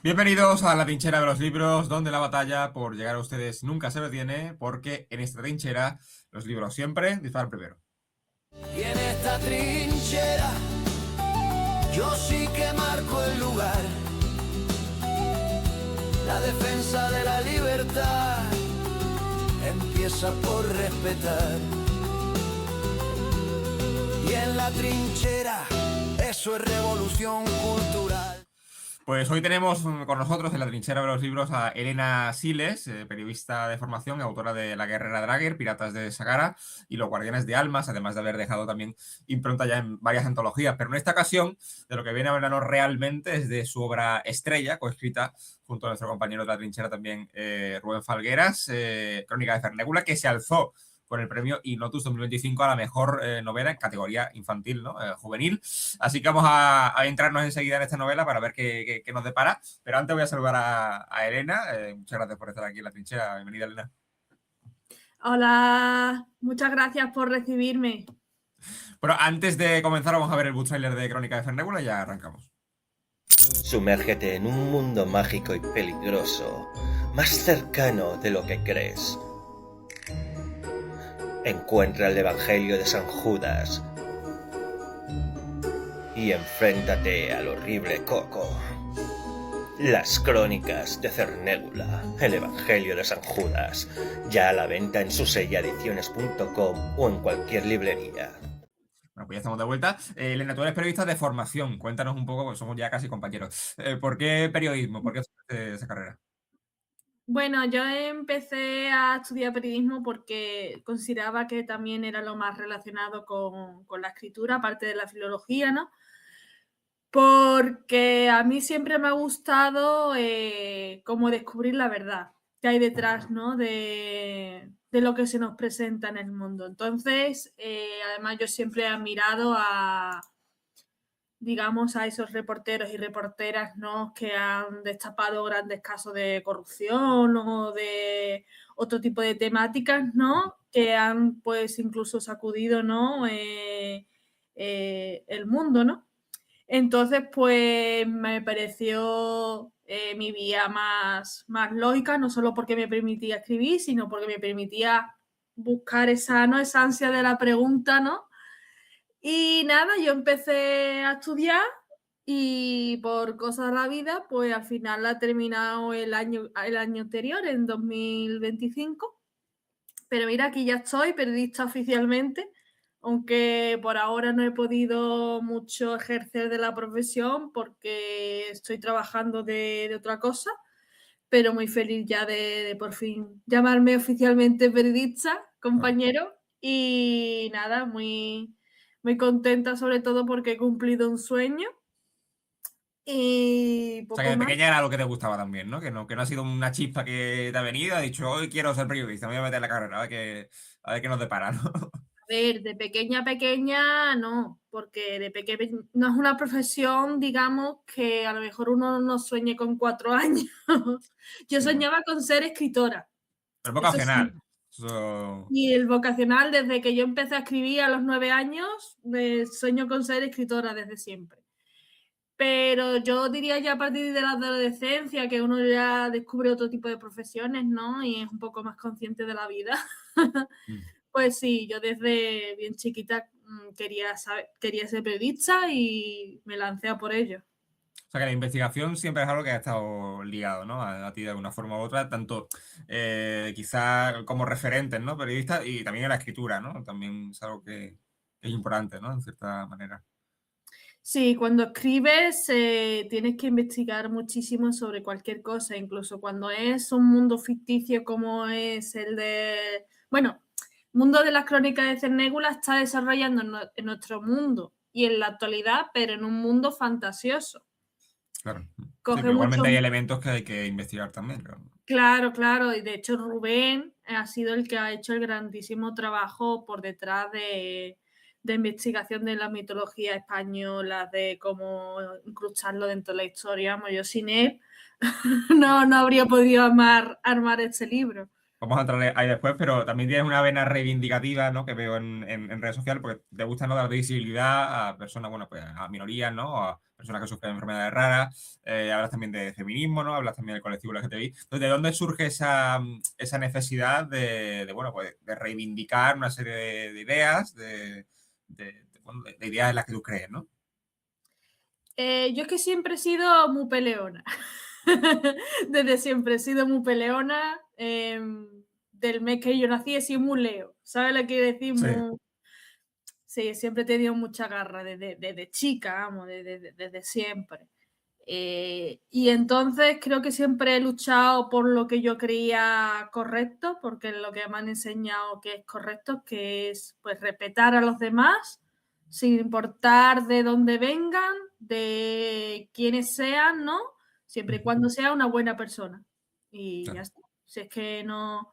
Bienvenidos a la trinchera de los libros, donde la batalla por llegar a ustedes nunca se detiene, porque en esta trinchera los libros siempre disparan primero. Y en esta trinchera yo sí que marco el lugar. La defensa de la libertad empieza por respetar. Y en la trinchera eso es revolución cultural. Pues hoy tenemos con nosotros en la trinchera de los libros a Elena Siles, periodista de formación, autora de La Guerrera Draguer, Piratas de Sagara y Los Guardianes de Almas, además de haber dejado también impronta ya en varias antologías. Pero en esta ocasión, de lo que viene a hablarnos realmente es de su obra estrella, coescrita junto a nuestro compañero de la trinchera también, Rubén Falgueras, Crónica de Cernégula, que se alzó con el premio Inotus 2025 a la mejor novela en categoría infantil, ¿no? Juvenil. Así que vamos a entrarnos enseguida en esta novela para ver qué nos depara. Pero antes voy a saludar a Elena. Muchas gracias por estar aquí en la trinchera. Bienvenida, Elena. Hola, muchas gracias por recibirme. Bueno, antes de comenzar vamos a ver el book trailer de Crónica de Cernégula y ya arrancamos. Sumérgete en un mundo mágico y peligroso, más cercano de lo que crees. Encuentra el Evangelio de San Judas y enfréntate al horrible Coco. Las Crónicas de Cernégula, el Evangelio de San Judas, ya a la venta en susellaediciones.com o en cualquier librería. Bueno, pues ya estamos de vuelta. Elena, tú eres periodista de formación. Cuéntanos un poco, porque somos ya casi compañeros. ¿Por qué periodismo? ¿Por qué esa carrera? Bueno, yo empecé a estudiar periodismo porque consideraba que también era lo más relacionado con la escritura, aparte de la filología, ¿no? Porque a mí siempre me ha gustado como descubrir la verdad que hay detrás, ¿no? De lo que se nos presenta en el mundo. Entonces, además yo siempre he admirado digamos, a esos reporteros y reporteras, ¿no? Que han destapado grandes casos de corrupción o de otro tipo de temáticas, ¿no? Que han, pues, incluso sacudido, ¿no? El mundo, ¿no? Entonces, pues, me pareció mi vía más lógica, no solo porque me permitía escribir, sino porque me permitía buscar esa, ¿no? Esa ansia de la pregunta, ¿no? Y nada, yo empecé a estudiar y por cosas de la vida, pues al final la he terminado el año anterior, en 2025. Pero mira, aquí ya estoy, periodista oficialmente, aunque por ahora no he podido mucho ejercer de la profesión porque estoy trabajando de otra cosa, pero muy feliz ya de por fin llamarme oficialmente periodista, compañero. Y nada, muy contenta sobre todo porque he cumplido un sueño y O sea, que poco de más. pequeña era lo que te gustaba también, ¿no? Que no ha sido una chispa que te ha venido, ha dicho, hoy quiero ser periodista, me voy a meter en la carrera, a ver qué nos depara, ¿no? A ver, de pequeña no, porque de pequeña no es una profesión, digamos, que a lo mejor uno no sueñe con 4 años. Yo Sí, bueno. soñaba con ser escritora, Pero es eso sí. vocacional. Eso... Y el vocacional, desde que yo empecé a escribir a los 9 años, sueño con ser escritora desde siempre. Pero yo diría ya a partir de la adolescencia que uno ya descubre otro tipo de profesiones, ¿no? Y es un poco más consciente de la vida. Mm. Pues sí, yo desde bien chiquita quería ser periodista y me lancé a por ello. O sea, que la investigación siempre es algo que ha estado ligado, ¿no? A ti de alguna forma u otra, tanto quizá como referentes, ¿no? Periodistas y también en la escritura, ¿no? También es algo que es importante, ¿no? En cierta manera. Sí, cuando escribes tienes que investigar muchísimo sobre cualquier cosa, incluso cuando es un mundo ficticio como es el de, bueno, mundo de las crónicas de Cernégula está desarrollando en nuestro mundo y en la actualidad, pero en un mundo fantasioso. Claro. Sí, Coge pero mucho, igualmente hay elementos que hay que investigar también, claro. claro, y de hecho Rubén ha sido el que ha hecho el grandísimo trabajo por detrás de investigación de la mitología española, de cómo incrustarlo dentro de la historia. Yo sin él no habría podido armar este libro. Vamos a entrar ahí después, pero también tienes una vena reivindicativa, ¿no? Que veo en redes sociales, porque te gusta, ¿no?, dar visibilidad a personas, bueno, pues a minorías, ¿no? A personas que sufren enfermedades raras. Hablas también de feminismo, ¿no? Hablas también del colectivo LGTBI. Entonces, ¿de dónde surge esa necesidad bueno, pues de reivindicar una serie de ideas, bueno, de ideas en las que tú crees, ¿no? Yo es que siempre he sido muy peleona. Desde siempre he sido muy peleona. Del mes que yo nací he sido muy Leo. ¿Sabes lo que quiero decir? Sí. Sí, siempre he tenido mucha garra desde chica, vamos, desde siempre. Y entonces creo que siempre he luchado por lo que yo creía correcto, porque lo que me han enseñado que es correcto, que es pues respetar a los demás, sin importar de dónde vengan, de quiénes sean, ¿no? Siempre y cuando sea una buena persona. Y Claro. ya está. Si es que no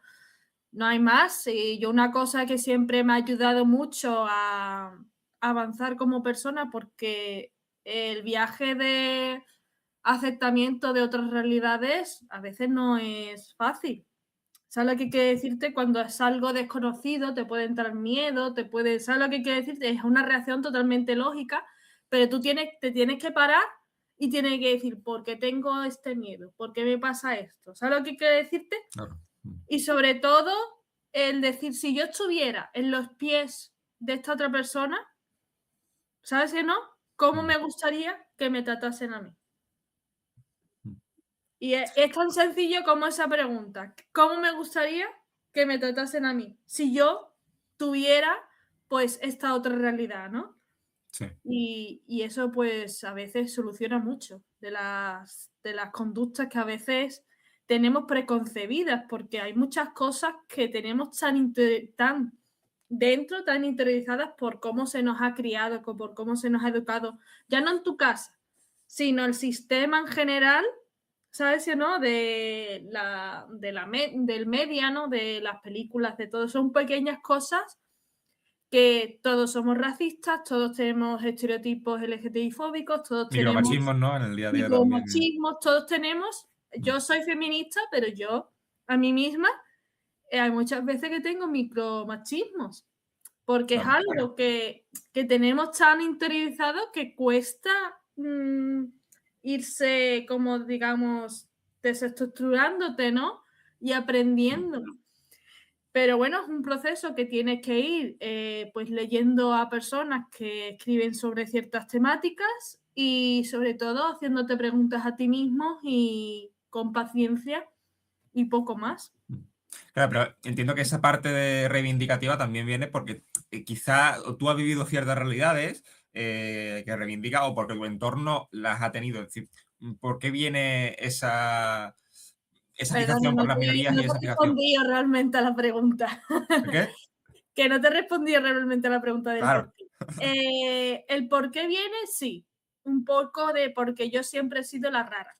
hay más. Y yo una cosa que siempre me ha ayudado mucho a avanzar como persona, porque el viaje de aceptamiento de otras realidades a veces no es fácil. ¿Sabes lo que quiere decirte? Cuando es algo desconocido, te puede entrar miedo, ¿sabes lo que quiere decirte? Es una reacción totalmente lógica, pero tú te tienes que parar y tienes que decir, ¿por qué tengo este miedo? ¿Por qué me pasa esto? ¿Sabes lo que quiere decirte? Claro. Y sobre todo, el decir, si yo estuviera en los pies de esta otra persona, ¿sabes que no? ¿Cómo me gustaría que me tratasen a mí? Y es tan sencillo como esa pregunta. ¿Cómo me gustaría que me tratasen a mí? Si yo tuviera, pues, esta otra realidad, ¿no? Sí. Y eso, pues, a veces soluciona mucho de las conductas que a veces tenemos preconcebidas, porque hay muchas cosas que tenemos tan dentro, tan interiorizadas por cómo se nos ha criado, por cómo se nos ha educado, ya no en tu casa, sino el sistema en general, ¿sabes o no? Del media, ¿no? De las películas, de todo. Son pequeñas cosas que todos somos racistas, todos tenemos estereotipos LGTBI-fóbicos, todos tenemos Micromachismos, ¿no? En el día a día también. micromachismos, todos tenemos. Yo soy feminista, pero yo a mí misma hay muchas veces que tengo micromachismos, porque es Claro. algo que tenemos tan interiorizado que cuesta irse, como digamos, desestructurándote, ¿no? Y aprendiendo. Pero bueno, es un proceso que tienes que ir pues leyendo a personas que escriben sobre ciertas temáticas y sobre todo haciéndote preguntas a ti mismo y con paciencia y poco más. Claro, pero entiendo que esa parte de reivindicativa también viene porque quizá tú has vivido ciertas realidades que reivindica o porque tu entorno las ha tenido. Es decir, ¿por qué viene esa Perdona, fijación por las minorías no y te esa he fijación? respondido realmente a la pregunta. ¿El qué? Que no te he respondido realmente a la pregunta del Claro. por qué. El por qué viene, sí. Un poco de porque yo siempre he sido la rara.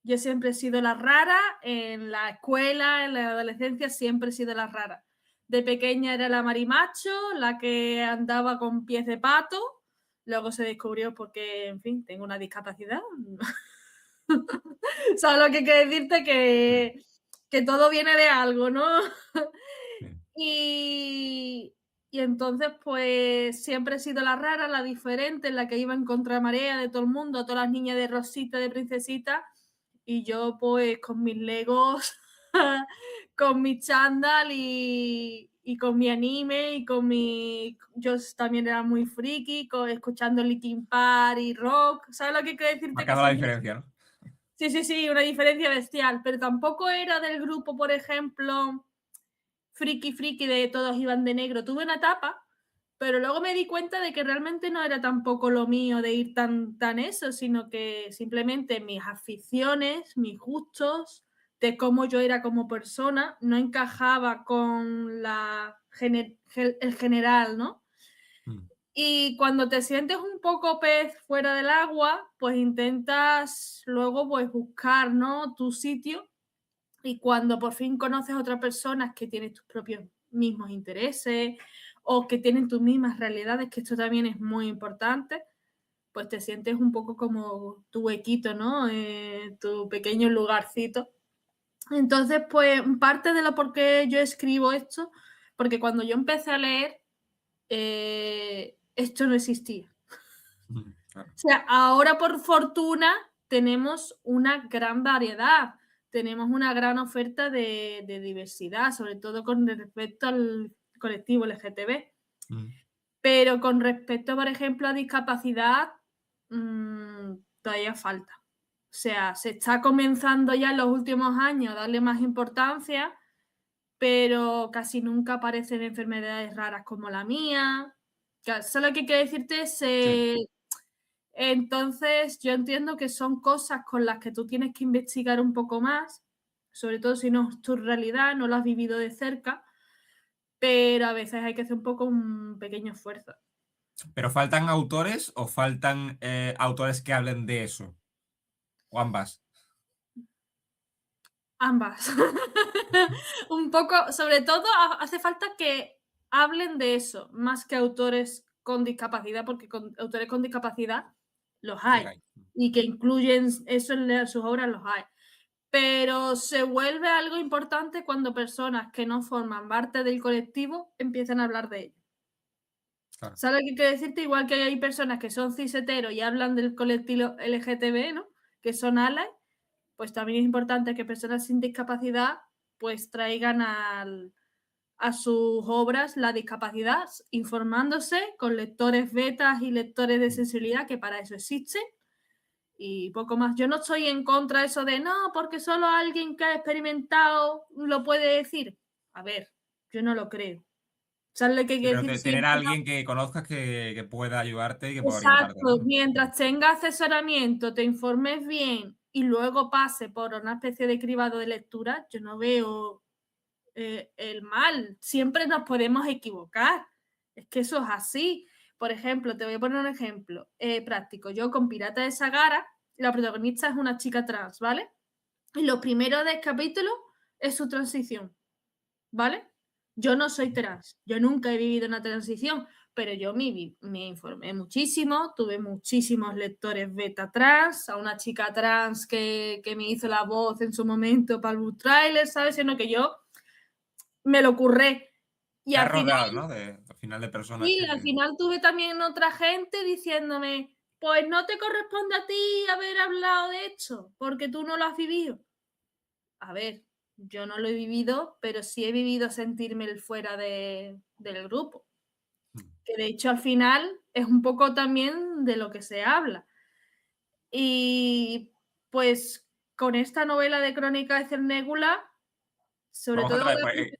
Yo siempre he sido la rara en la escuela, en la adolescencia, siempre he sido la rara. De pequeña era la marimacho, la que andaba con pies de pato. Luego se descubrió porque, en fin, tengo una discapacidad. ¿Sabes lo que quiero decirte? Que todo viene de algo, ¿no? Y, y entonces, pues siempre he sido la rara, la diferente, la que iba en contramarea de todo el mundo, todas las niñas de Rosita, de Princesita, y yo, pues, con mis Legos, con mi chándal y con mi anime y con mi. Yo también era muy friki, escuchando Linkin Park y rock. ¿Sabes lo que quiero decirte? Que Marcando la siempre. diferencia, ¿no? Sí, una diferencia bestial, pero tampoco era del grupo, por ejemplo, friki de todos iban de negro. Tuve una etapa, pero luego me di cuenta de que realmente no era tampoco lo mío de ir tan eso, sino que simplemente mis aficiones, mis gustos, de cómo yo era como persona, no encajaba con el general, ¿no? Y cuando te sientes un poco pez fuera del agua, pues intentas luego pues buscar, ¿no?, tu sitio. Y cuando por fin conoces a otras personas que tienen tus propios mismos intereses o que tienen tus mismas realidades, que esto también es muy importante, pues te sientes un poco como tu huequito, ¿no? Tu pequeño lugarcito Entonces, pues, parte de lo por qué yo escribo esto, porque cuando yo empecé a leer, esto no existía. Claro. O sea, ahora por fortuna tenemos una gran variedad, tenemos una gran oferta de diversidad, sobre todo con respecto al colectivo LGTB. Mm. Pero con respecto, por ejemplo, a discapacidad, todavía falta. O sea, se está comenzando ya en los últimos años a darle más importancia, pero casi nunca aparecen enfermedades raras como la mía. Solo que quiero decirte, Sí. entonces yo entiendo que son cosas con las que tú tienes que investigar un poco más, sobre todo si no es tu realidad, no lo has vivido de cerca, pero a veces hay que hacer un poco un pequeño esfuerzo. ¿Pero faltan autores o faltan autores que hablen de eso? ¿O ambas? Ambas. Un poco, sobre todo hace falta que hablen de eso, más que autores con discapacidad, porque autores con discapacidad los Sí, hay, hay. y que incluyen eso en sus obras los hay. Pero se vuelve algo importante cuando personas que no forman parte del colectivo empiezan a hablar de ello. Claro. ¿Sabes lo que quiero decirte? Igual que hay personas que son cis hetero y hablan del colectivo LGTB, ¿no? Que son allies, pues también es importante que personas sin discapacidad pues traigan a sus obras la discapacidad, informándose con lectores betas y lectores de sensibilidad, que para eso existen, y poco más. Yo no estoy en contra de eso de no, porque solo alguien que ha experimentado lo puede decir. A ver, yo no lo creo. ¿Sabes lo que Sí, quiero pero decir? tener Sí, a alguien que conozcas que pueda ayudarte y que pueda orientarte, exacto, ¿no? mientras tenga asesoramiento, te informes bien y luego pase por una especie de cribado de lectura, yo no veo el mal. Siempre nos podemos equivocar. Es que eso es así. Por ejemplo, te voy a poner un ejemplo práctico. Yo con Pirata de Sagara, la protagonista es una chica trans, ¿vale? Y lo primero del capítulo es su transición, ¿vale? Yo no soy trans, yo nunca he vivido una transición, pero yo me informé muchísimo, tuve muchísimos lectores beta trans, a una chica trans que me hizo la voz en su momento para el book trailer, ¿sabes? Sino que yo me lo curré. Y Te has al final, rodeado, ¿no? Al final de personas sí, al que... final tuve también otra gente diciéndome, pues no te corresponde a ti haber hablado de esto, porque tú no lo has vivido. A ver, yo no lo he vivido, pero sí he vivido sentirme el fuera del grupo. Que de hecho al final es un poco también de lo que se habla. Y pues con esta novela de Crónica de Cernégula, sobre Vamos todo otra vez, pues,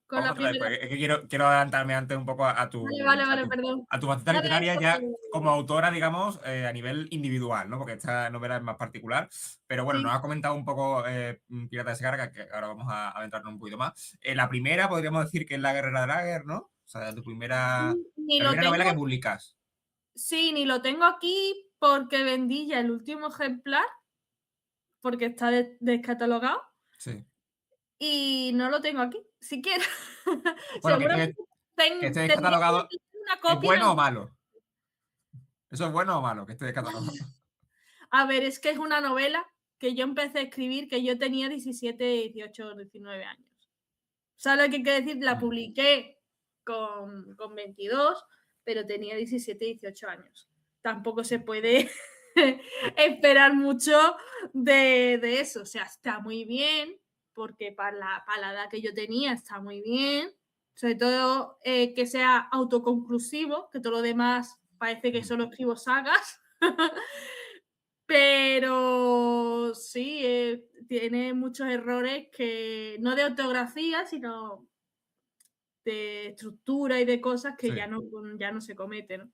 con vamos la otra vez, primera. pues, es que quiero adelantarme antes un poco Vale, perdón. a tu faceta Nada, literaria ya porque como autora, digamos, a nivel individual, ¿no? Porque esta novela es más particular. Pero bueno, nos sí, ha comentado un poco Pirata de Segarra, que ahora vamos a adentrarnos un poquito más. La primera podríamos decir que es La Guerrera Dragger, ¿no? O sea, ni la lo primera novela que tengo, publicas. sí, ni lo tengo aquí porque vendí ya el último ejemplar, porque está descatalogado, Sí. y no lo tengo aquí, siquiera. Bueno, Seguramente que esté tendría descatalogado, que tener una ¿es copia en bueno o algún. malo? ¿Eso es bueno o malo que esté descatalogado? A ver, es que es una novela que yo empecé a escribir que yo tenía 17, 18, 19 años. ¿Sabes lo que quiero decir? La publiqué con 22, pero tenía 17, 18 años. Tampoco se puede esperar mucho de eso. O sea, está muy bien, porque para la edad que yo tenía está muy bien. Sobre todo que sea autoconclusivo, que todo lo demás parece que solo escribo sagas. Pero sí, tiene muchos errores que no de ortografía, sino de estructura y de cosas que Sí. ya no se cometen, ¿no?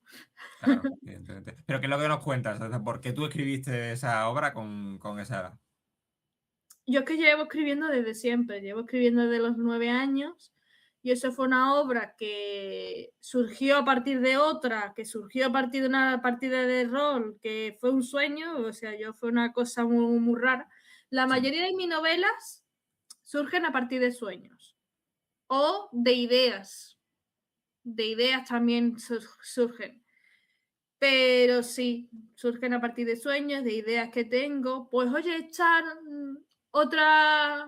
Claro, evidentemente. Pero ¿qué es lo que nos cuentas? O sea, ¿por qué tú escribiste esa obra con esa edad? Yo es que llevo escribiendo desde siempre, llevo escribiendo desde los 9 años y eso fue una obra que surgió a partir de otra, que surgió a partir de una partida de rol, que fue un sueño, o sea, yo fue una cosa muy, muy rara. La Sí. mayoría de mis novelas surgen a partir de sueños o de ideas también surgen. Pero sí, surgen a partir de sueños, de ideas que tengo. Pues oye, echar otra,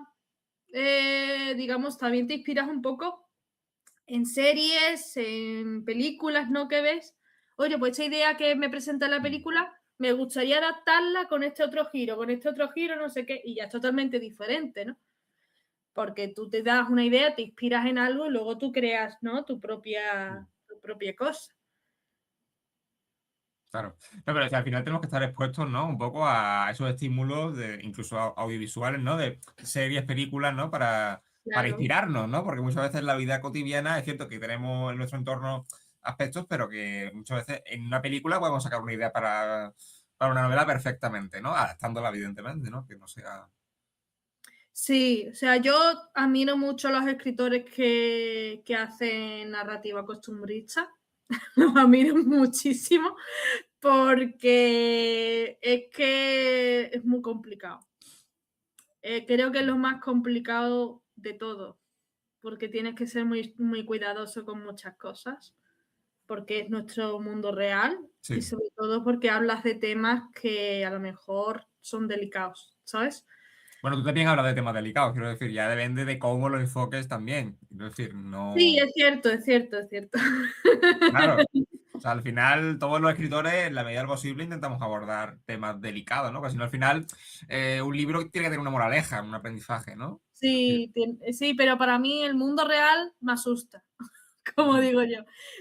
digamos, también te inspiras un poco en series, en películas, ¿no? Que ves. Oye, pues esta idea que me presenta en la película, me gustaría adaptarla con este otro giro, no sé qué, y ya es totalmente diferente, ¿no? Porque tú te das una idea, te inspiras en algo y luego tú creas, ¿no? Tu propia cosa. Claro. No, pero es que al final tenemos que estar expuestos, ¿no? Un poco a esos estímulos, incluso audiovisuales, ¿no? De series, películas, ¿no? Para Claro. inspirarnos, ¿no? Porque muchas veces en la vida cotidiana es cierto que tenemos en nuestro entorno aspectos, pero que muchas veces en una película podemos sacar una idea para una novela perfectamente, ¿no? Adaptándola, evidentemente, ¿no? Que no sea. Sí, o sea, yo admiro mucho a los escritores que hacen narrativa costumbrista. Los admiro muchísimo porque es que es muy complicado. Creo que es lo más complicado de todo, porque tienes que ser muy, muy cuidadoso con muchas cosas, porque es nuestro mundo real y Sí. sobre todo porque hablas de temas que a lo mejor son delicados, ¿sabes? Bueno, tú también hablas de temas delicados, quiero decir, ya depende de cómo lo enfoques también. Quiero decir, Sí, no. es cierto, es cierto, es cierto. Claro. O sea, al final, todos los escritores, en la medida de lo posible, intentamos abordar temas delicados, ¿no? Porque si no, al final, un libro tiene que tener una moraleja, un aprendizaje, ¿no? Sí, sí, pero para mí el mundo real me asusta, como digo yo.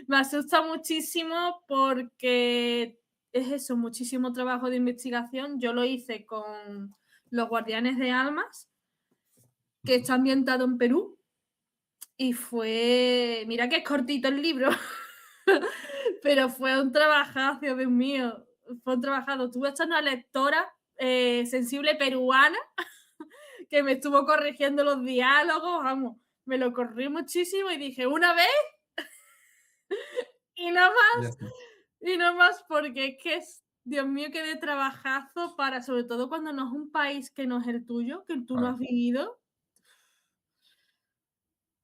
Me asusta muchísimo porque es eso, muchísimo trabajo de investigación. Yo lo hice con Los Guardianes de Almas, que está ambientado en Perú, y fue, mira que es cortito el libro, pero fue un trabajazo, Dios mío, fue un trabajazo. Tuve hasta una lectora sensible peruana que me estuvo corrigiendo los diálogos, vamos, me lo corrí muchísimo y dije, una vez y no Ya más, está. y no más, porque es que es, Dios mío, qué de trabajazo para, sobre todo cuando no es un país que no es el tuyo, que tú no Claro. has vivido.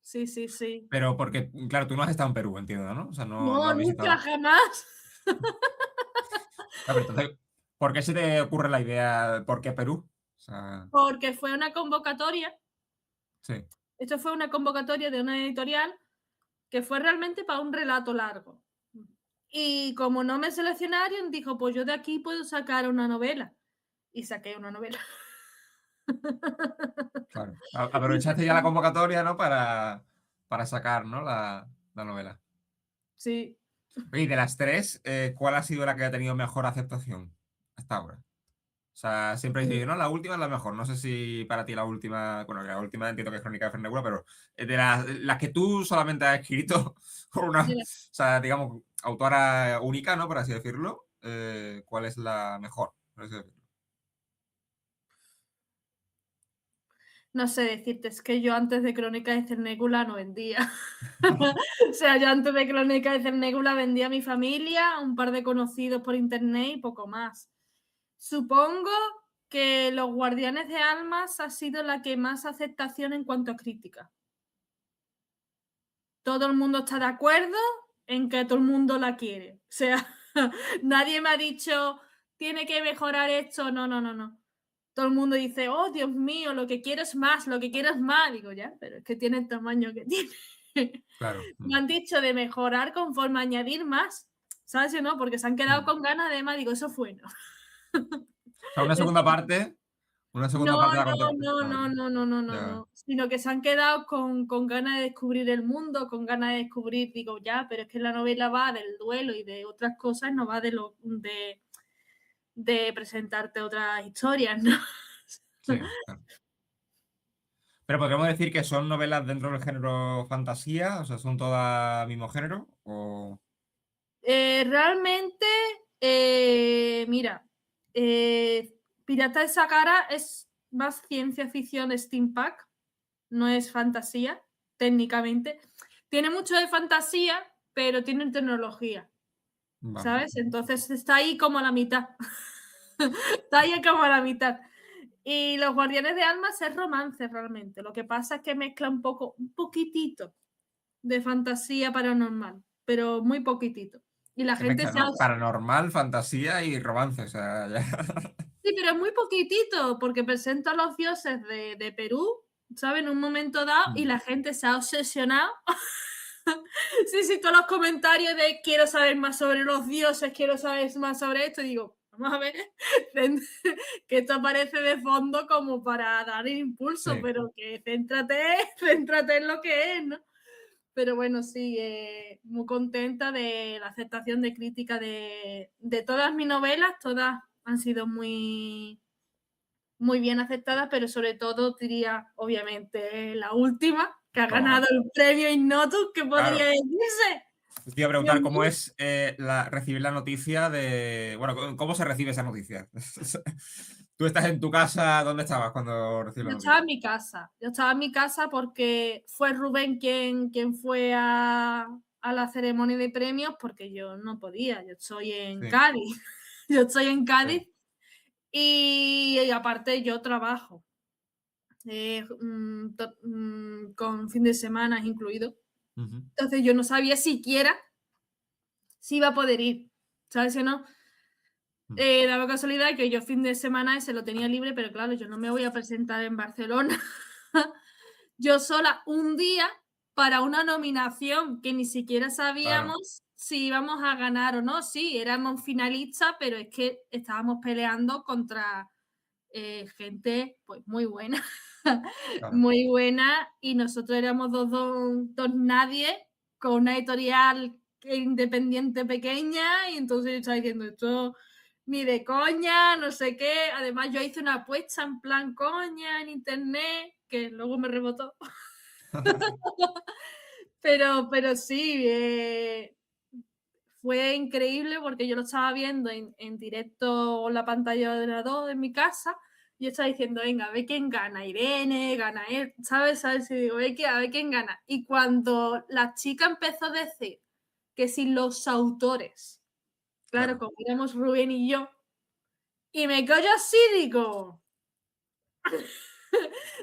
Sí, sí, sí. Pero porque, claro, tú no has estado en Perú, entiendo, ¿no? O sea, no No, has nunca, visitado. jamás. Claro, pero entonces, ¿por qué se te ocurre la idea? ¿Por qué Perú? O sea, Porque fue una convocatoria, sí. esto fue una convocatoria de una editorial que fue realmente para un relato largo. Y como no me seleccionaron, dijo, pues yo de aquí puedo sacar una novela. Y saqué una novela. Claro. Aprovechaste ya la convocatoria, ¿no? Para sacar, ¿no? La novela. Sí. Oye, y de las tres, ¿cuál ha sido la que ha tenido mejor aceptación hasta ahora? O sea, siempre he dicho, no, la última es la mejor. No sé si para ti la última, bueno, la última entiendo que es Crónica de Fernegura, pero de las que tú solamente has escrito por una, o sea, digamos, autora única, ¿no? Por así decirlo, ¿cuál es la mejor? Por así decirlo. No sé decirte, es que yo antes de Crónica de Cernégula no vendía. O sea, yo antes de Crónica de Cernégula vendía a mi familia, un par de conocidos por internet y poco más. Supongo que Los Guardianes de Almas ha sido la que más aceptación en cuanto a crítica. Todo el mundo está de acuerdo en que todo el mundo la quiere. O sea, nadie me ha dicho, tiene que mejorar esto. No, no, no, no. Todo el mundo dice, oh, Dios mío, lo que quiero es más, lo que quiero es más. Digo, ya, pero es que tiene el tamaño que tiene. Claro. Me han dicho de mejorar conforme añadir más. ¿Sabes o no? Porque se han quedado con ganas de más. Digo, eso fue no. O sea, una Eso segunda parte, no, de la no, contemporánea. no, Vale, no, no, no, no, no, ya, no. Sino que se han quedado con ganas de descubrir el mundo, con ganas de descubrir, digo, ya, pero es que la novela va del duelo y de otras cosas, no va de presentarte otras historias, ¿no? sí, claro. Pero podríamos decir que son novelas dentro del género fantasía, o sea, son todas mismo género, o. Realmente, mira, Pirata de Sakara es más ciencia ficción steampunk, no es fantasía, técnicamente. Tiene mucho de fantasía, pero tiene tecnología, Vale. ¿sabes? Entonces está ahí como a la mitad. Está ahí como a la mitad. Y Los Guardianes de Almas es romance realmente. Lo que pasa es que mezcla un poquitito de fantasía paranormal, pero muy poquitito. Y la Que gente mezcla, se ha... ¿no? Paranormal, fantasía y romance, o sea, ya. Sí, pero es muy poquitito, porque presenta a los dioses de Perú, ¿sabes? En un momento dado y la gente se ha obsesionado. Sí, todos los comentarios de quiero saber más sobre los dioses, quiero saber más sobre esto. Y digo, vamos a ver, que esto aparece de fondo como para dar impulso, Sí. pero que céntrate en lo que es, ¿no? Pero bueno, sí, muy contenta de la aceptación de crítica de todas mis novelas. Todas han sido muy, muy bien aceptadas, pero sobre todo diría, obviamente, la última, que ha ganado el premio Ignotus, que podría decirse. Te iba a preguntar cómo es recibir la noticia de... Bueno, ¿cómo se recibe esa noticia? Tú estás en tu casa, ¿dónde estabas cuando recibiste la Yo noticia? estaba en mi casa porque fue Rubén quien fue a la ceremonia de premios, porque yo no podía, yo estoy en Cádiz. Yo estoy en Cádiz y aparte yo trabajo. Con fin de semana incluido. Entonces yo no sabía siquiera si iba a poder ir, ¿sabes? Si no, daba casualidad que yo fin de semana ese lo tenía libre, pero claro, yo no me voy a presentar en Barcelona yo sola un día para una nominación que ni siquiera sabíamos si íbamos a ganar o no. Sí, éramos finalistas, pero es que estábamos peleando contra gente pues muy buena. Muy buena, y nosotros éramos dos nadie con una editorial independiente pequeña, y entonces yo estaba diciendo esto ni de coña, no sé qué. Además yo hice una apuesta en plan coña en internet que luego me rebotó. pero sí, fue increíble porque yo lo estaba viendo en directo en la pantalla de ordenador en mi casa. Yo estaba diciendo, venga, a ver quién gana, Irene, gana él, ¿sabes? Y digo, a ver quién gana. Y cuando la chica empezó a decir que si los autores, claro, como éramos Rubén y yo, y me callo así, digo,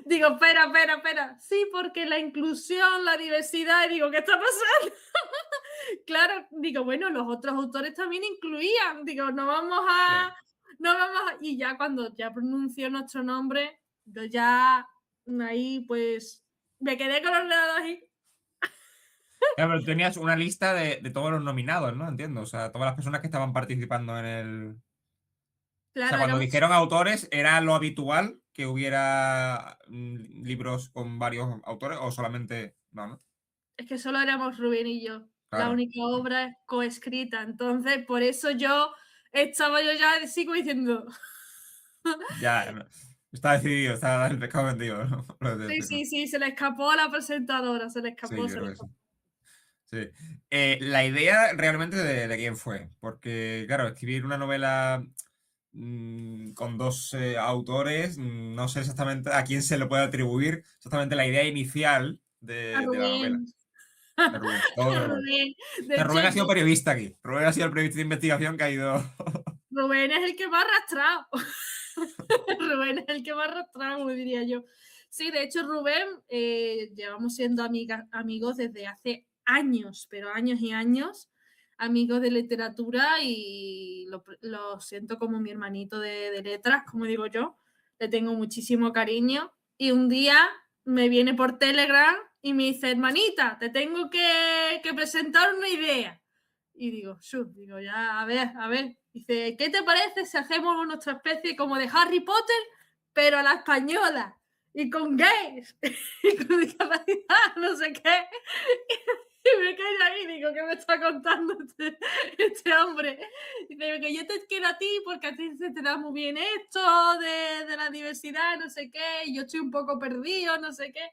espera, sí, porque la inclusión, la diversidad, y digo, ¿qué está pasando? Claro, digo, bueno, los otros autores también incluían, digo, no vamos a, y ya cuando ya pronunció nuestro nombre, yo ya ahí pues me quedé con los dedos ahí. Claro, pero tenías una lista de todos los nominados, ¿no? Entiendo, o sea, todas las personas que estaban participando en el... O sea, Claro, cuando dijeron autores, ¿era lo habitual que hubiera libros con varios autores o solamente... No, ¿no? es que solo éramos Rubén y yo, la Claro. única obra coescrita, entonces por eso yo ya sigo diciendo... Ya, no, está decidido, está el pescado vendido, ¿no? Sí, se le escapó a la presentadora, se le Sí, escapó. yo creo que sí. Sí. La idea realmente de quién fue, porque claro, escribir una novela con dos autores, no sé exactamente a quién se le puede atribuir exactamente la idea inicial A de la novela. Rubén. De Rubén. Todo de Rubén. Rubén. O De sea, hecho, Rubén ha sido periodista aquí. Rubén ha sido el periodista de investigación que ha ido. Rubén es el que me ha arrastrado. Rubén es el que me ha arrastrado, como diría yo. Sí, de hecho, Rubén, llevamos siendo amigos desde hace años, pero años y años, amigos de literatura, y lo siento como mi hermanito de letras, como digo yo. Le tengo muchísimo cariño. Y un día me viene por Telegram y me dice, hermanita, te tengo que presentar una idea. Y digo, ya, a ver. Dice, ¿qué te parece si hacemos nuestra especie como de Harry Potter, pero a la española? Y con gays, y con discapacidad, no sé qué. Y me quedé ahí, digo, ¿qué me está contando este hombre? Dice, que yo te quiero a ti porque a ti se te da muy bien esto de la diversidad, no sé qué, y yo estoy un poco perdido, no sé qué.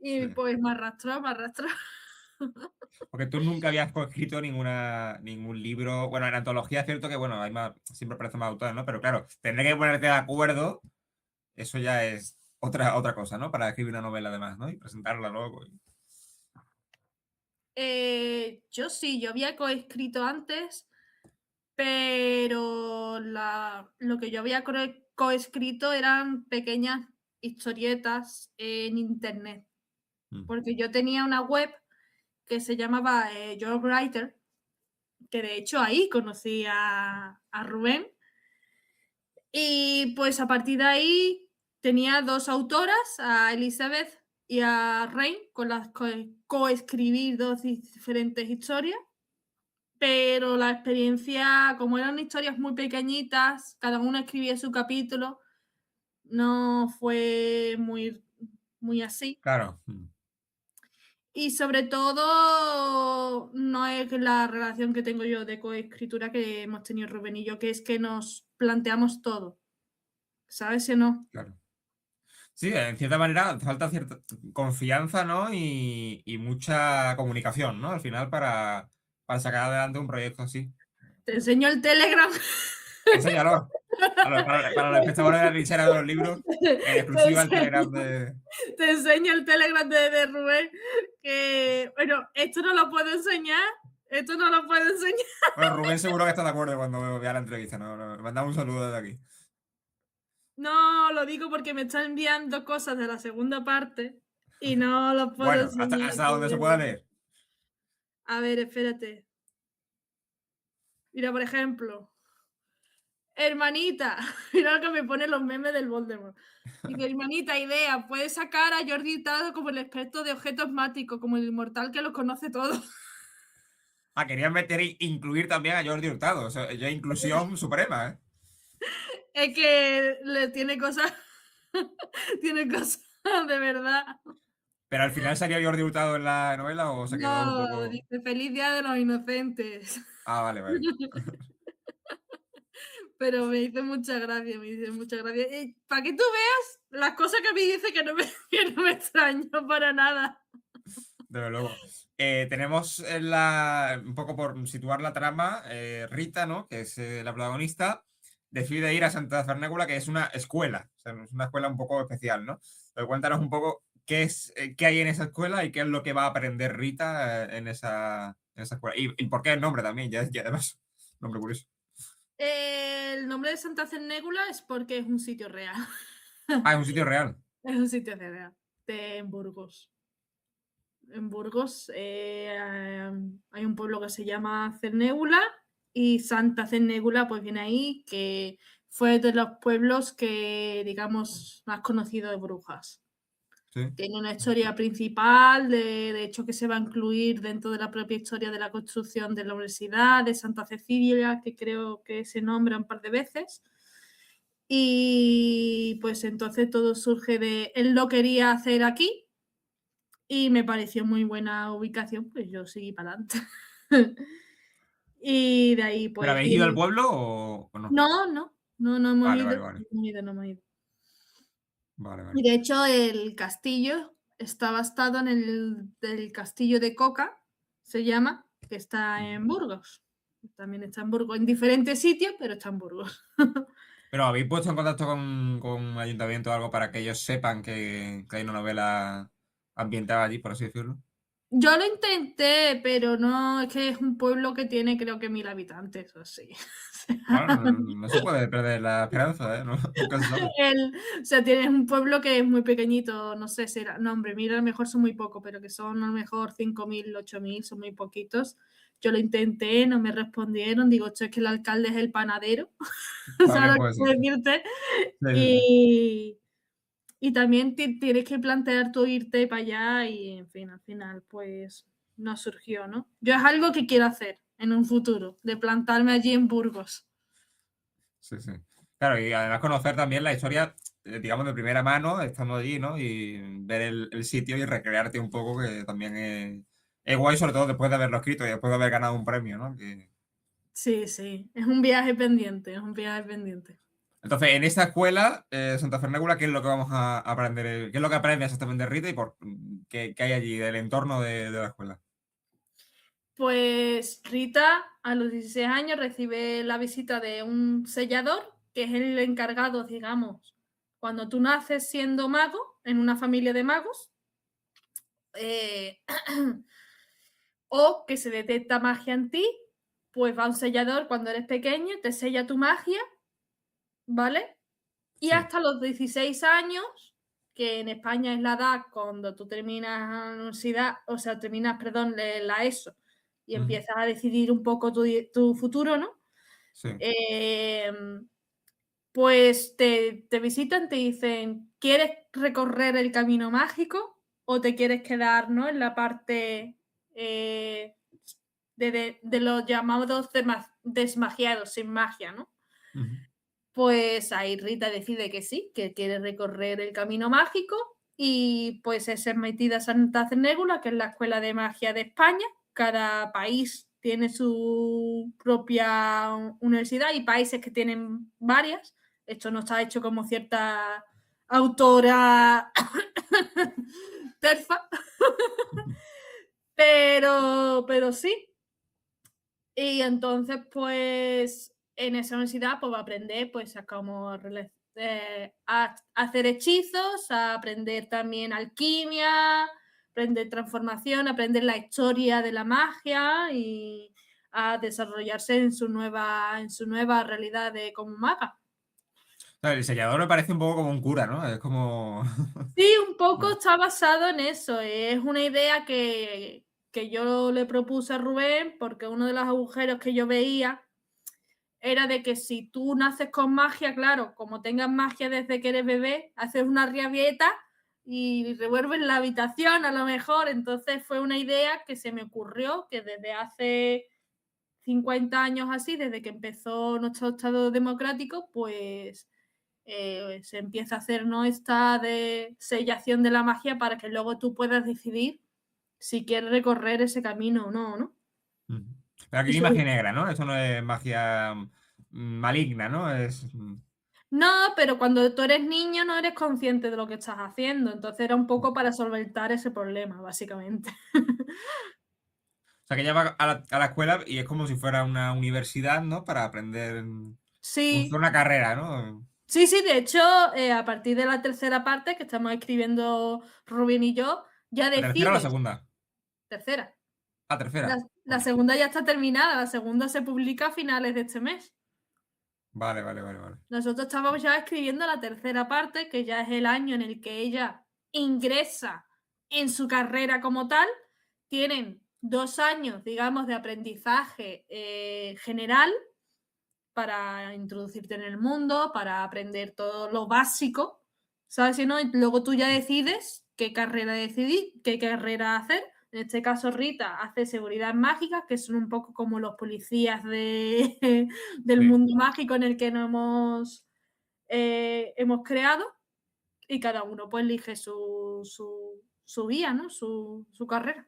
Y pues me arrastró. Porque tú nunca habías coescrito ningún libro. Bueno, en antología es cierto que, bueno, hay más, siempre aparecen más autores, ¿no? Pero claro, tener que ponerte de acuerdo, eso ya es otra cosa, ¿no? Para escribir una novela además, ¿no? Y presentarla luego. Yo había coescrito antes, pero lo que yo había coescrito eran pequeñas historietas en internet, porque yo tenía una web que se llamaba Writer, que de hecho ahí conocí a Rubén, y pues a partir de ahí tenía 2 autoras, a Elizabeth y a Rain, con las que coescribir 2 diferentes historias, pero la experiencia, como eran historias muy pequeñitas, cada una escribía su capítulo, no fue muy así. Claro. Y sobre todo, no es la relación que tengo yo de coescritura que hemos tenido Rubén y yo, que es que nos planteamos todo, ¿sabes o no? Claro. Sí, en cierta manera falta cierta confianza, ¿no? Y mucha comunicación, ¿no? Al final para sacar adelante un proyecto así. Te enseño el Telegram. Enséñalo. Para los espectadores de la trinchera de los libros, en exclusiva el Telegram de... Te enseño el Telegram de Rubén, que, bueno, esto no lo puedo enseñar, esto no lo puedo enseñar. Bueno, Rubén seguro que está de acuerdo cuando vea la entrevista, ¿no? Le mandamos un saludo desde aquí. No, lo digo porque me están enviando cosas de la segunda parte y no lo puedo Bueno, enseñar. hasta donde se pueda leer. A ver, espérate. Mira, por ejemplo, hermanita, mira lo que me ponen los memes del Voldemort. Dice, hermanita, idea, puedes sacar a Jordi Hurtado como el experto de objetos mágicos, como el inmortal que lo conoce todo. Ah, querían incluir también a Jordi Hurtado. O sea, ya inclusión suprema, ¿eh? Es que le tiene cosas, tiene cosas de verdad. Pero al final salió Jordi Hurtado en la novela o se quedó un No, poco. dice feliz día de los inocentes. Ah, vale, vale. Pero me dice muchas gracias, me dice muchas gracias. Para que tú veas las cosas que me dice que que no me extraño para nada. Desde luego. Tenemos un poco por situar la trama, Rita, ¿no? Que es la protagonista, decide ir a Santa Fernégula, que es una escuela. O sea, es una escuela un poco especial, ¿no? Pero cuéntanos un poco qué hay en esa escuela y qué es lo que va a aprender Rita en esa escuela. Y por qué el nombre también, ya además, nombre curioso. El nombre de Santa Cernégula es porque es un sitio real. Ah, es un sitio real. Es un sitio real, en Burgos. En Burgos hay un pueblo que se llama Cernégula y Santa Cernégula pues viene ahí, que fue de los pueblos que, digamos, más conocido de Brujas. Sí. Tiene una historia principal, de hecho que se va a incluir dentro de la propia historia de la construcción de la Universidad de Santa Cecilia, que creo que se nombra un par de veces. Y pues entonces todo surge de, él lo quería hacer aquí y me pareció muy buena ubicación, pues yo seguí para adelante. Y de ahí ¿Pero pues... habéis ido al pueblo o no? No hemos Vale, ido, vale, vale. no hemos ido. Vale, Y vale. de hecho el castillo está basado en el castillo de Coca, se llama, que está en Burgos. También está en Burgos, en diferentes sitios, pero está en Burgos. ¿Pero habéis puesto en contacto con ayuntamiento o algo para que ellos sepan que hay una novela ambientada allí, por así decirlo? Yo lo intenté, pero no, es que es un pueblo que tiene creo que 1000 habitantes o así. Bueno, no se puede perder la esperanza, ¿eh? Nunca se sabe. O sea, tienes un pueblo que es muy pequeñito, no sé si era, no hombre, mira, a lo mejor son muy pocos, pero que son a lo mejor 5000, 8000, son muy poquitos. Yo lo intenté, no me respondieron, digo, esto es que el alcalde es el panadero, También ¿sabes lo puede que ser. quiero decirte? Sí, sí, sí. Y también tienes que plantear tú irte para allá y, en fin, al final, pues, no surgió, ¿no? Yo es algo que quiero hacer en un futuro, de plantarme allí en Burgos. Sí, sí. Claro, y además conocer también la historia, digamos, de primera mano, estando allí, ¿no? Y ver el sitio y recrearte un poco, que también es guay, sobre todo después de haberlo escrito y después de haber ganado un premio, ¿no? Sí, sí, es un viaje pendiente, es un viaje pendiente. Entonces, en esta escuela, Santa Fernégula, ¿qué es lo que vamos a aprender? ¿Qué es lo que aprendes exactamente Rita y qué hay allí del entorno de la escuela? Pues Rita, a los 16 años, recibe la visita de un sellador, que es el encargado, digamos, cuando tú naces siendo mago, en una familia de magos, o que se detecta magia en ti, pues va un sellador cuando eres pequeño, te sella tu magia, ¿vale? Y Sí. hasta los 16 años, que en España es la edad cuando tú terminas la universidad, o sea, terminas, perdón, la ESO, y Ujú. empiezas a decidir un poco tu futuro, ¿no? Sí. pues te visitan, te dicen, ¿quieres recorrer el camino mágico o te quieres quedar, ¿no?, en la parte de los llamados desmagiados, sin magia, ¿no? Ujú. Pues ahí Rita decide que sí, que quiere recorrer el camino mágico y pues es admitida a Santa Cernégula, que es la escuela de magia de España. Cada país tiene su propia universidad y países que tienen varias. Esto no está hecho como cierta autora terfa, pero sí. Y entonces, pues, en esa universidad, pues, va a aprender, pues, a cómo a hacer hechizos, a aprender también alquimia, aprender transformación, aprender la historia de la magia y a desarrollarse en su nueva realidad de como maga. El diseñador me parece un poco como un cura, ¿no? Es como... Sí, un poco está basado en eso. Es una idea que yo le propuse a Rubén, porque uno de los agujeros que yo veía era de que si tú naces con magia, claro, como tengas magia desde que eres bebé, haces una rabieta y revuelves la habitación a lo mejor. Entonces fue una idea que se me ocurrió, que desde hace 50 años así, desde que empezó nuestro Estado democrático, pues se empieza a hacer, ¿no?, esta de sellación de la magia para que luego tú puedas decidir si quieres recorrer ese camino o no, ¿no? Ujú. Pero aquí Y ni sobre magia negra, ¿no? Eso no es magia maligna, ¿no? Es... No, pero cuando tú eres niño no eres consciente de lo que estás haciendo, entonces era un poco para solventar ese problema, básicamente. O sea, que ella va a la escuela y es como si fuera una universidad, ¿no? Para aprender Sí, una carrera, ¿no? sí, sí, de hecho, a partir de la tercera parte que estamos escribiendo Rubén y yo, ya ¿La tercera o la decides, segunda? tercera. Ah, tercera. La segunda ya está terminada, la segunda se publica a finales de este mes. Vale, vale, vale, vale. Nosotros estábamos ya escribiendo la tercera parte, que ya es el año en el que ella ingresa en su carrera como tal. Tienen 2 años, digamos, de aprendizaje general para introducirte en el mundo, para aprender todo lo básico, ¿sabes? Si no, luego tú ya decides qué carrera hacer. En este caso, Rita hace seguridad mágica, que son un poco como los policías del Sí. mundo mágico en el que nos hemos creado, y cada uno pues elige su vía, ¿no? Su carrera.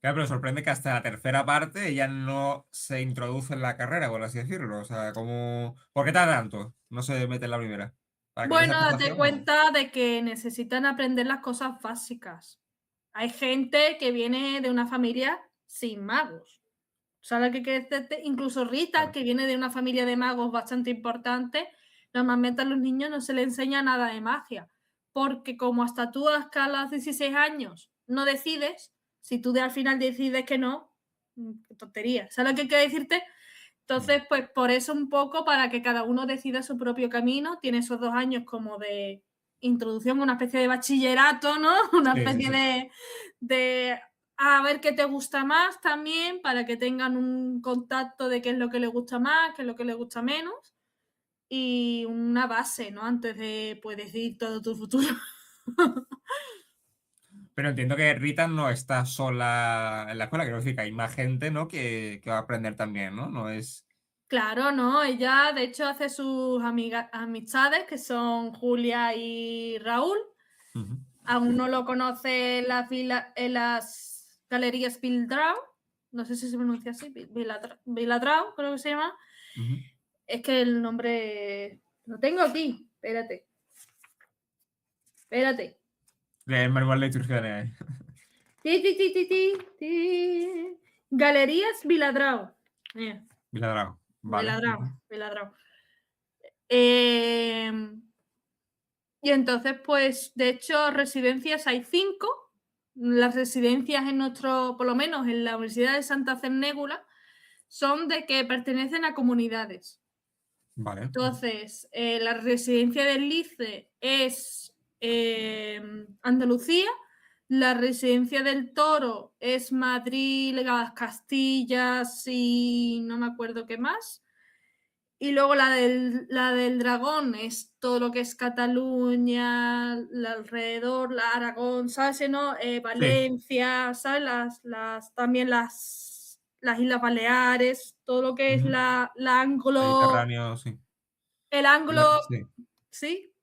Claro, pero sorprende que hasta la tercera parte ella no se introduce en la carrera, por así decirlo. O sea, como... ¿Por qué tarda tanto? No se mete en la primera. ¿Para que dé esa Bueno, date sensación? ¿O? cuenta de que necesitan aprender las cosas básicas. Hay gente que viene de una familia sin magos. ¿Sabes qué quiere decirte? Incluso Rita, Claro. que viene de una familia de magos bastante importante, normalmente a los niños no se les enseña nada de magia. Porque como hasta tú hasta los 16 años no decides, si tú al final decides que no, qué tontería. ¿Sabes lo que quiero decirte? Mm. Entonces, pues por eso un poco, para que cada uno decida su propio camino, tiene esos 2 años como de introducción, una especie de bachillerato, ¿no? Una Sí, sí, especie sí. de a ver qué te gusta más también, para que tengan un contacto de qué es lo que les gusta más, qué es lo que les gusta menos, y una base, ¿no? Antes de, pues, decidir todo tu futuro. Pero entiendo que Rita no está sola en la escuela, quiero decir que hay más gente, ¿no? Que va a aprender también, ¿no? No es... Claro, ¿no? Ella, de hecho, hace sus amistades, que son Julia y Raúl. Ujú, Aún no lo conoce en las galerías Bildrau, no sé si se pronuncia así, Viladrau, creo que se llama. ujú. Es que el nombre lo tengo aquí, espérate. El manual de instrucciones. Ti, ti, ti, ti, ti, ti. Galerías Viladrau. Mira, Viladrau. Vale. Viladrau, Ujú. Viladrau. Eh, y entonces, pues, de hecho, residencias hay 5. Las residencias en nuestro, por lo menos en la Universidad de Santa Cernégula, son de que pertenecen a comunidades. Vale. Entonces, la residencia del Lice es Andalucía, la residencia del Toro es Madrid, las Castillas y no me acuerdo qué más. Y luego la del dragón es todo lo que es Cataluña, alrededor, Aragón, ¿sabes? ¿No? Valencia, ¿sabes? También las Islas Baleares, todo lo que es Ujú. la anglo, Mediterráneo, sí. el ángulo, Sí, ¿sí?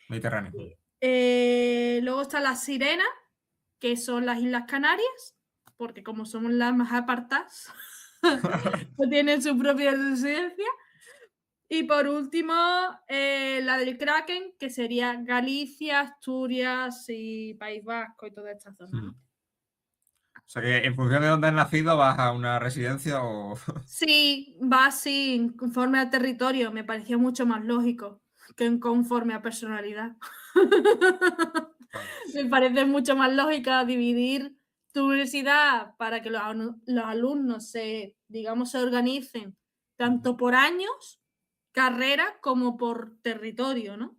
Mediterráneo. Luego está las Sirenas, que son las Islas Canarias, porque como somos las más apartadas, no tienen su propia residencia. Y por último, la del Kraken, que sería Galicia, Asturias y País Vasco y toda esta zona, ¿no? O sea que en función de dónde has nacido vas a una residencia o... Sí, va así, conforme al territorio, me pareció mucho más lógico que conforme a personalidad. Me parece mucho más lógica dividir tu universidad para que los alumnos digamos, se organicen tanto por años, carrera, como por territorio, ¿no?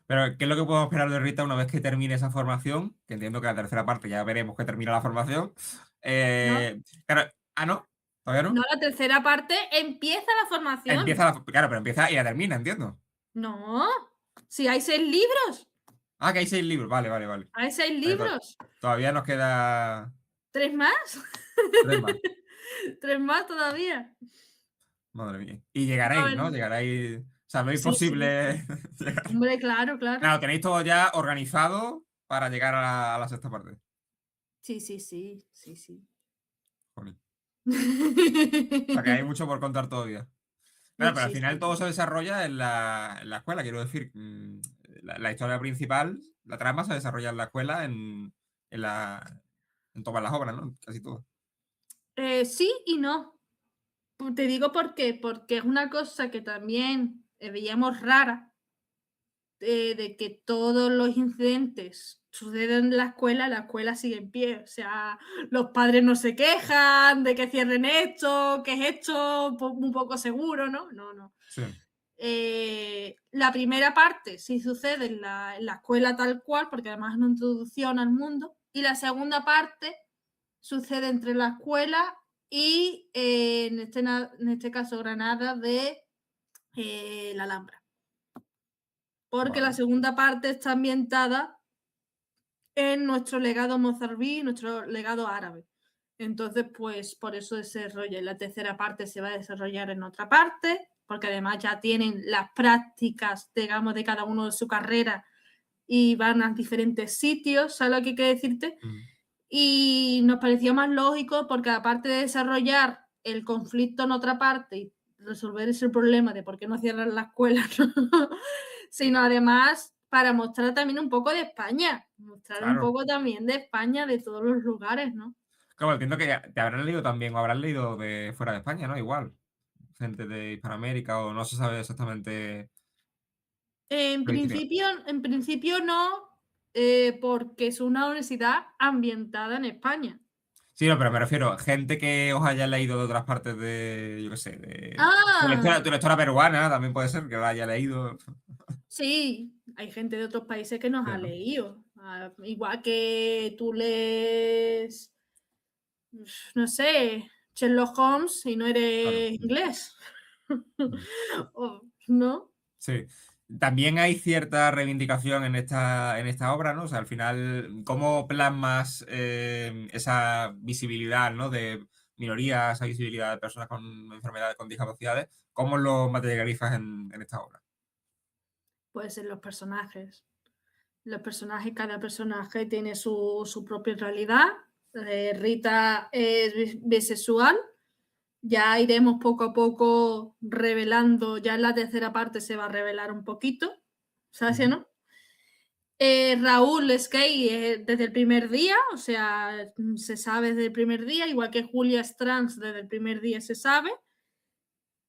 Pero, ¿qué es lo que podemos esperar de Rita una vez que termine esa formación? Que entiendo que la tercera parte ya veremos que termina la formación. ¿No? Claro, ¿no? ¿Todavía No, no? la tercera parte empieza la formación. Claro, pero empieza y la termina, entiendo. No, si hay 6 libros, Ah, que hay 6 libros. Vale, vale, vale. hay 6 Vale, libros. todavía nos queda 3 más. 3 más. 3 más todavía. Madre mía. Y A llegaréis, ver, ¿no? Llegaréis. O sea, ¿veis sí, sí. posible llegar? Hombre, claro, claro. Claro, tenéis todo ya organizado para llegar a la sexta parte. Sí, sí, sí, sí, sí. Jolín. O sea, que hay mucho por contar todavía. Claro, pero al final todo Muchísimo. se desarrolla en la escuela, quiero decir. La historia principal, la trama se desarrolla en la escuela, en, la, en todas las obras, ¿no? Casi todo. Sí y no. Te digo por qué. Porque es una cosa que también veíamos rara, de que todos los incidentes suceden en la escuela sigue en pie. O sea, los padres no se quejan de que cierren esto, que es esto, un poco seguro, ¿no? No, no. Sí. La primera parte sí sucede en la escuela tal cual, porque además es una introducción al mundo, y la segunda parte sucede entre la escuela y en este caso Granada de la Alhambra. Porque Vale. la segunda parte está ambientada en nuestro legado mozarbí, nuestro legado árabe. Entonces, pues por eso se desarrolla. La tercera parte se va a desarrollar en otra parte, porque además ya tienen las prácticas, digamos, de cada uno de su carrera y van a diferentes sitios, ¿sabes lo que quiero decirte? Y nos pareció más lógico porque aparte de desarrollar el conflicto en otra parte y resolver ese problema de por qué no cierran la escuela, ¿no? Sino además para mostrar también un poco de España, mostrar un Claro. poco también de España, de todos los lugares, ¿no? Claro, entiendo que te habrán leído también, o habrán leído de fuera de España, ¿no? Igual. Gente de Hispanoamérica, o no se sabe exactamente. En principio no, porque es una universidad ambientada en España. Sí, no, pero me refiero, gente que os haya leído de otras partes de, yo qué sé, de Ah, tu lectora peruana también puede ser que la haya leído. sí, hay gente de otros países que nos Sí, ha ¿no? leído. Igual que tú lees, no sé, Sherlock Holmes y no Claro. eres inglés. Mm. ¿No? Sí. También hay cierta reivindicación en esta obra, ¿no? O sea, al final, ¿cómo plasmas esa visibilidad, ¿no? De minorías, esa visibilidad de personas con enfermedades, con discapacidades? ¿Cómo lo materializas en esta obra? Puede ser los personajes. Los personajes, cada personaje tiene su propia realidad. Rita es bisexual. Ya iremos poco a poco revelando, ya en la tercera parte se va a revelar un poquito, ¿sabes, Ujú. no? Raúl es gay desde el primer día, o sea, se sabe desde el primer día, igual que Julia es trans, desde el primer día se sabe.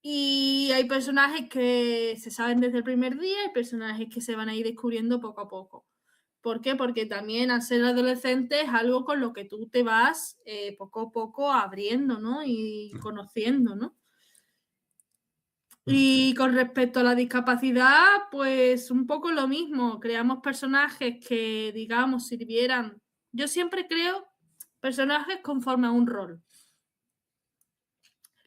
Y hay personajes que se saben desde el primer día y personajes que se van a ir descubriendo poco a poco. ¿Por qué? Porque también al ser adolescente es algo con lo que tú te vas poco a poco abriendo, ¿no? Y conociendo, ¿no? Mm. Y con respecto a la discapacidad, pues un poco lo mismo. Creamos personajes que, digamos, sirvieran. Yo siempre creo personajes conforme a un rol.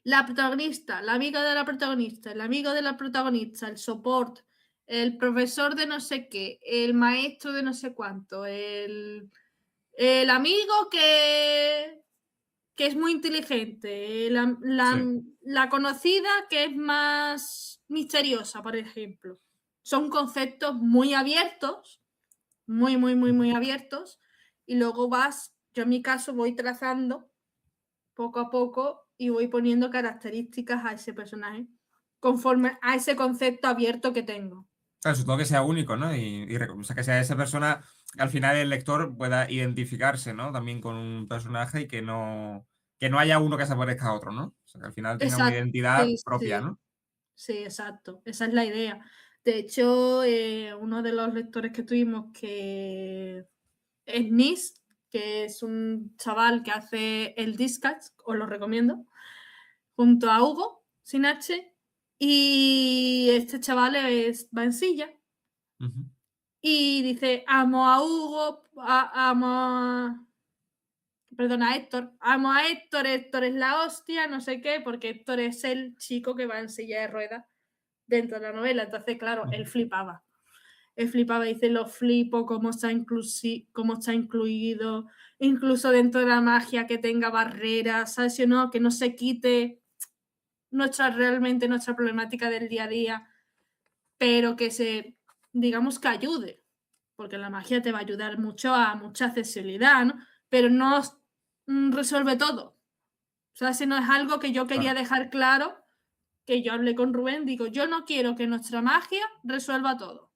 la protagonista, la amiga de la protagonista, el amigo de la protagonista, el support, el profesor de no sé qué, el maestro de no sé cuánto, el amigo que es muy inteligente, la conocida que es más misteriosa, por ejemplo. Son conceptos muy abiertos, muy, muy, muy, muy abiertos, y luego yo en mi caso voy trazando poco a poco y voy poniendo características a ese personaje conforme a ese concepto abierto que tengo. Claro, sobre todo que sea único, ¿no? O sea, que sea esa persona, al final el lector pueda identificarse, ¿no? También con un personaje y que no haya uno que se parezca a otro, ¿no? O sea, que al final tenga una Exacto, identidad sí, propia, sí, ¿no? sí, exacto. Esa es la idea. De hecho, uno de los lectores que tuvimos, que es Nis, que es un chaval que hace el Discatch, os lo recomiendo, junto a Hugo, sin H, y este chaval va en silla Ujú. y dice, amo a Hugo, amo a... Perdona, a Héctor, amo a Héctor, Héctor es la hostia, no sé qué, porque Héctor es el chico que va en silla de ruedas dentro de la novela. Entonces, claro, él flipaba. Él flipaba, dice, lo flipo, cómo está incluido, incluso dentro de la magia, que tenga barreras, ¿sabes? O no, que no se quite realmente nuestra problemática del día a día, pero que digamos que ayude, porque la magia te va a ayudar mucho a mucha accesibilidad, ¿no? Pero no resuelve todo. O sea, si no es algo que yo quería dejar claro, que yo hablé con Rubén, digo, yo no quiero que nuestra magia resuelva todo.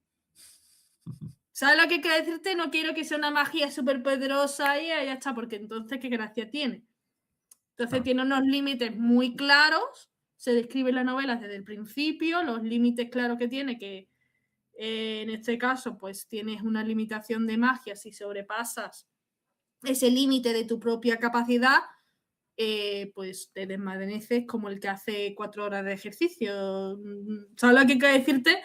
¿Sabes lo que quiero decirte? No quiero que sea una magia súper poderosa y ya está, porque entonces, ¿qué gracia tiene? Entonces tiene unos límites muy claros, se describe en la novela desde el principio, los límites claros que tiene, que en este caso, pues tienes una limitación de magia si sobrepasas ese límite de tu propia capacidad, pues te desmadreces como el que hace 4 horas de ejercicio. ¿Sabes lo que quiero decirte?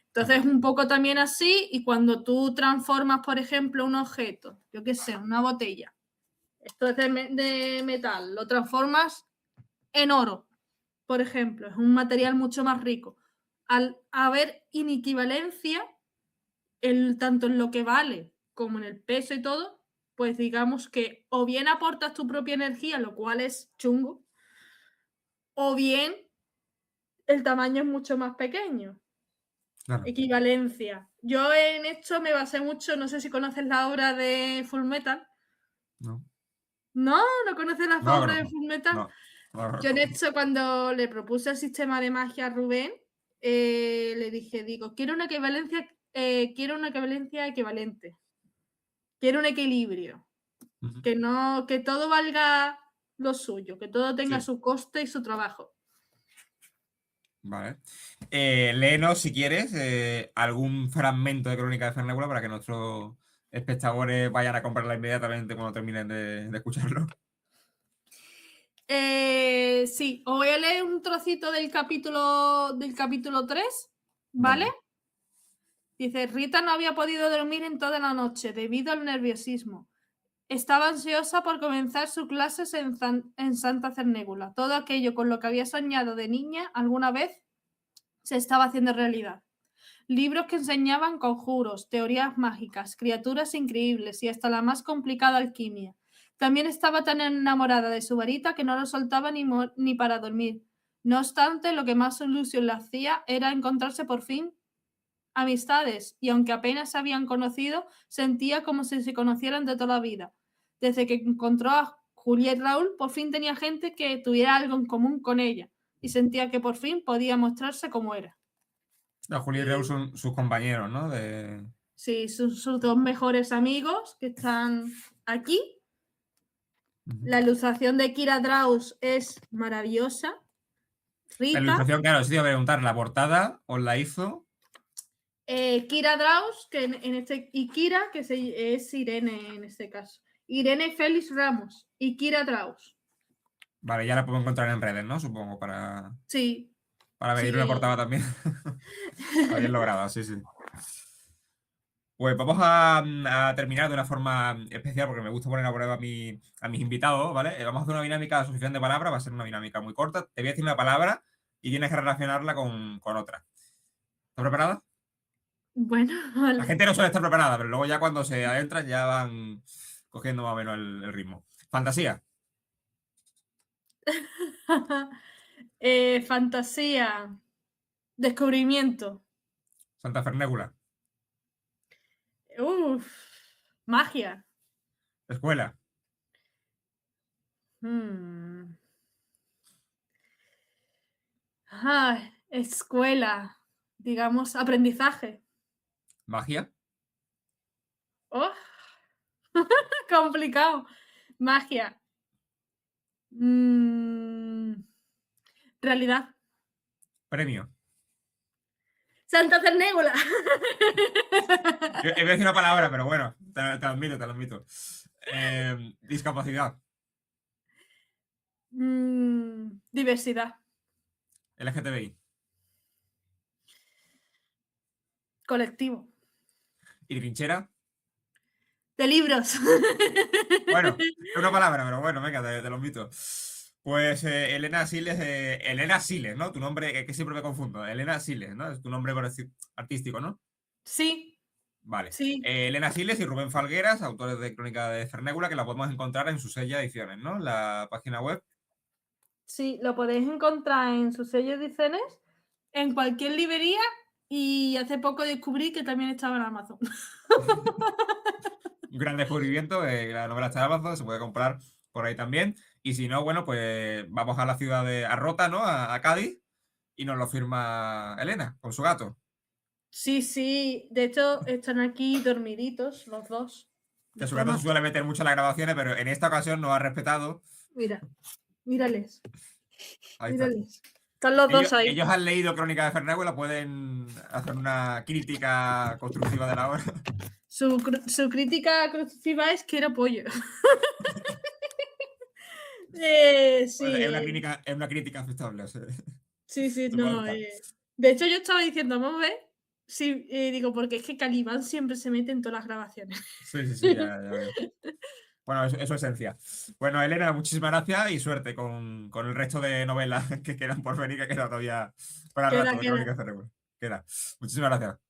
Entonces es un poco también así, y cuando tú transformas, por ejemplo, un objeto, yo qué sé, una botella, esto es de metal, lo transformas en oro, por ejemplo, es un material mucho más rico. Al haber inequivalencia, tanto en lo que vale como en el peso y todo, pues digamos que o bien aportas tu propia energía, lo cual es chungo, o bien el tamaño es mucho más pequeño. Claro. Equivalencia. Yo en esto me basé mucho, no sé si conoces la obra de Full Metal. No. ¿No? ¿No conoces la No, obra no, de Full Metal? no, no, Yo en esto, cuando le propuse el sistema de magia a Rubén, le dije, quiero una equivalencia equivalente. Quiero un equilibrio. Ujú. Que todo valga lo suyo, que todo tenga Sí. su coste y su trabajo. Vale. Léenos, si quieres, algún fragmento de Crónica de Fernébula para que nuestros espectadores vayan a comprarla inmediatamente cuando terminen de escucharlo. Sí, os voy a leer un trocito del capítulo 3, ¿vale? Venga. Dice, Rita no había podido dormir en toda la noche debido al nerviosismo. Estaba ansiosa por comenzar sus clases en Santa Cernégula. Todo aquello con lo que había soñado de niña alguna vez se estaba haciendo realidad. Libros que enseñaban conjuros, teorías mágicas, criaturas increíbles y hasta la más complicada alquimia. También estaba tan enamorada de su varita que no lo soltaba ni para dormir. No obstante, lo que más ilusión le hacía era encontrarse por fin amistades, y aunque apenas se habían conocido, sentía como si se conocieran de toda la vida. Desde que encontró a Juliet Raúl, por fin tenía gente que tuviera algo en común con ella, y sentía que por fin podía mostrarse como era. La Julia y Raúl son sus compañeros, ¿no? Sí, sus 2 mejores amigos que están aquí. La ilustración de Kira Draus es maravillosa. La Rita, ilustración, claro, sí te iba a preguntar, ¿la portada os la hizo? Kira Draus, y Kira, es Irene en este caso. Irene Félix Ramos y Kira Draus. Vale, ya la puedo encontrar en redes, ¿no? Supongo, Sí. para pedir una portada también. Está bien lograda, sí, sí. Pues vamos a terminar de una forma especial porque me gusta poner a prueba a mis invitados, ¿vale? Vamos a hacer una dinámica de asociación de palabras, va a ser una dinámica muy corta. Te voy a decir una palabra y tienes que relacionarla con otra. ¿Estás preparada? Bueno, La vale. gente no suele estar preparada, pero luego ya cuando se adentran ya van cogiendo más o menos el ritmo. Fantasía, Fantasía. Descubrimiento. Santa Fernégula, Uf. Magia. escuela, Mm. Escuela. Digamos, aprendizaje. magia, Oh, complicado. Magia. Mm. Realidad. premio. Santa Cernégula. Iba a decir una palabra, pero bueno, te lo admito, te lo admito. Discapacidad, Diversidad. LGTBI, Colectivo. y trinchera. De libros. Bueno, es una palabra, pero bueno, venga, te lo admito. Pues Elena Siles, ¿no? Tu nombre, que siempre me confundo. Elena Siles, ¿no? Es tu nombre artístico, ¿no? Sí, Vale. sí, Elena Siles y Rubén Falgueras, autores de Crónica de Fernégula, que la podemos encontrar en su sella ediciones, ¿no? La página web. sí, lo podéis encontrar en sus sellos ediciones, en cualquier librería y hace poco descubrí que también estaba en Amazon. Un gran descubrimiento. La novela está en Amazon, se puede comprar por ahí también. Y si no, bueno, pues vamos a la ciudad a Rota, ¿no? A Cádiz, y nos lo firma Elena con su gato. Sí, sí, de hecho están aquí dormiditos los dos. Que su gato se suele meter mucho en las grabaciones, pero en esta ocasión no ha respetado. Mira, mírales, Ahí está. mírales. Están los dos ahí. Ellos han leído Crónica de Fernégula, pueden hacer una crítica constructiva de la obra. Su crítica constructiva es que era pollo. Sí. Es una crítica aceptable. O sea, Sí, sí, se puede no. aceptar. De hecho, yo estaba diciendo, vamos a ver. Sí, digo, porque es que Calibán siempre se mete en todas las grabaciones. Sí, ya veo. Bueno, es su esencia. Bueno, Elena, muchísimas gracias y suerte con el resto de novelas que quedan por venir, que queda todavía para Queda, rato de queda. Crónica de Fernégula. Queda. Muchísimas gracias.